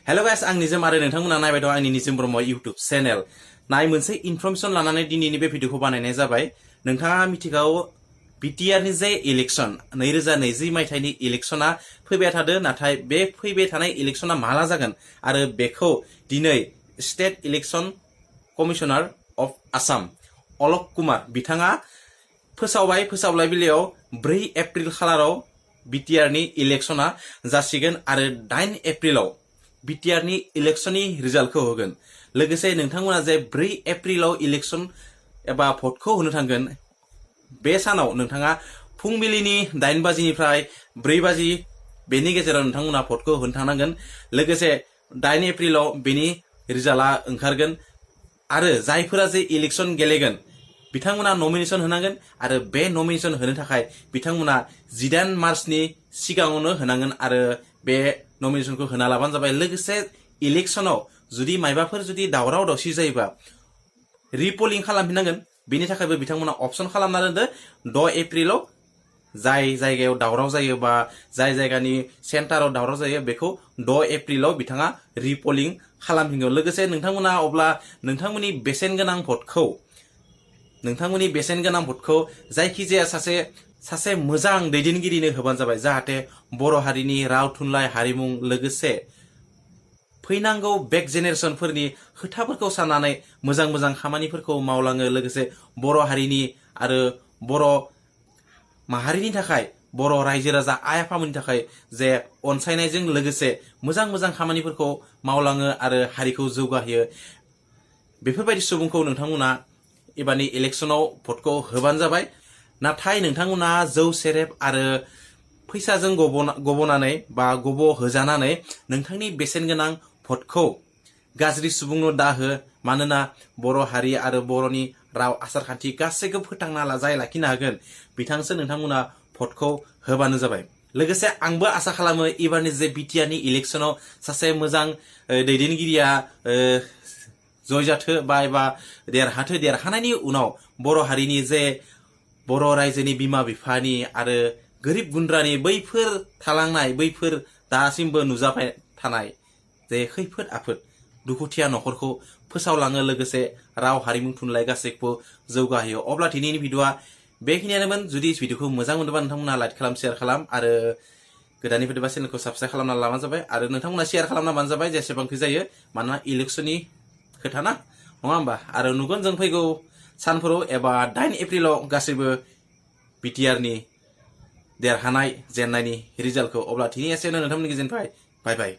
Hello guys आं निजोम आरो नोंथांमोना नायबाय दं आंनि निजोम ब्रह्म इउट्यूब चेनेल नाय मोनसे इनफरमेशन लानानै दिनैनि बे भिडिअखौ बानायनाय जाबाय। नोंथाङा मिथिगौ बिटिआर नि जे इलेक्शन 2020 मायथाइनि इलेक्शना फैबाय थादो, नाथाय बे फैबाय थानाय इलेक्शना माला जागोन आरो बेखौ दिनै state election commissioner of Assam Alok Kumar बिथाङा फोसावलाय बिलायाव 4 एप्रिल खालाराव बिटिआर नि इलेक्शना जासिगोन आरो 9 एप्रिलाव बिटिआर नि इलेक्शननि रिजाल्टखौ होगोन। लोगोसे नोंथांमोना जे 4 एप्रिलाव इलेक्शन एबा भटखौ होनो थांगोन, बे सानाव नोंथाङा फुंबिलिनि 9 बाजिनिफ्राय 4 बाजि बेनि गेजेराव नोंथांमोना भटखौ होनो थांनांगोन। लोगोसे 9 एप्रिलाव बेनि रिजाल्टआ ओंखारगोन आरो जायफोरा जे इलेक्शन गेलेगोन बिथांमोना नमिनेशन होनांगोन आरो बे नमिनेशन होनो थाखाय बिथांमोना 18 मार्चनि सिगाङावनो होनांगोन आरो बे नमिनेशनखौ होना लाबानो जाबाय। लोगोसे इलेक्शनाव जुदि मायबाफोर जुदि दावराव दावसि जायोबा रिपलिं खालामफिननांगोन, बेनि थाखायबो बिथांमोना अपशन खालामना दोनदो 6 एप्रिलाव जाय जायगायाव दावराव जायो बा जाय जायगानि सेन्टाराव दावराव जायो बेखौ 6 एप्रिलाव बिथाङा रिपलिं खालामफिनगोन। लोगोसे नोंथांमोना अब्ला नोंथांमोननि बेसेन गोनां भटखौ जायखिजाया सासे मोजां दैदेनगिरिनो होबानो जाबाय, जाहाथे बर' हारिनि राव थुनलाइ हारिमु लोगोसे फैनांगौ बेक जेनेरेशनफोरनि खोथाफोरखौ साननानै मोजां खामानिफोरखौ मावलाङो। लोगोसे बर' हारिनि आरो बर' माहारिनि थाखाय, बर' रायजो राजा आइ आफामोननि थाखाय जे अनसायनायजों लोगोसे मोजां खामानिफोरखौ मावलाङो आरो हारिखौ जौगाहोयो, बेफोरबायदि सुबुंखौ नोंथांमोना एबारनि इलेक्शनाव भटखौ होबानो जाबाय। नाथाय नोंथांमोना जौ सेरेब आरो फैसाजों गबनानै बा गब होजानानै नोंथांनि बेसेन गोनां भटखौ गाज्रि सुबुंनो दाहो, मानोना बर' हारि आरो बर'नि राव आसार खान्थि गासैखौबो फोथांना लाखिनो हागोन बिथांसो नोंथांमोना भटखौ होबानो जाबाय। लोगोसे आंबो आसा खालामो एबारनि जे बिटिआर नि इलेक्शनाव सासे मोजां दैदेनगिरिया जय जाथो बा एबा देरहाथो। देरहानायनि उनाव बर' हारिनि जे बर' रायजोनि बिमा बिफानि आरो गोरिब गुन्द्रानि बैफोर थालांनाय, बैफोर दासिमबो नुजाबाय थानाय जे खैफोद आफोद दुखुथिया न'खरखौ फोसावलाङो, लोगोसे राव हारिमु थुनलाइ गासैखौबो जौगाहोयो। अब्ला दिनैनि भिडिअआ बेखिनियानोमोन। जुदि भिडिअखौ मोजां मोनोबा नोंथांमोना लाइक खालाम, शेयार खालाम आरो गोदाननिफ्राय बा चेनेलखौ साबस्क्राइब खालामना लाबानो जाबाय आरो नोंथांमोना शेयार खालामनाबानो जाबाय जेसेबांखि जायो, मानोना इलेक्शननि खोथा ना, नङा होमबा? आरो नुगोन जों फैगौ सानफोराव एबा 9 एप्रिलाव गासैबो बिटिआर नि देरहानाय जेननायनि रिजाल्टखौ। अब्ला दिनै एसेनो नोंथांमोननि गेजेरनिफ्राय बाय बाय।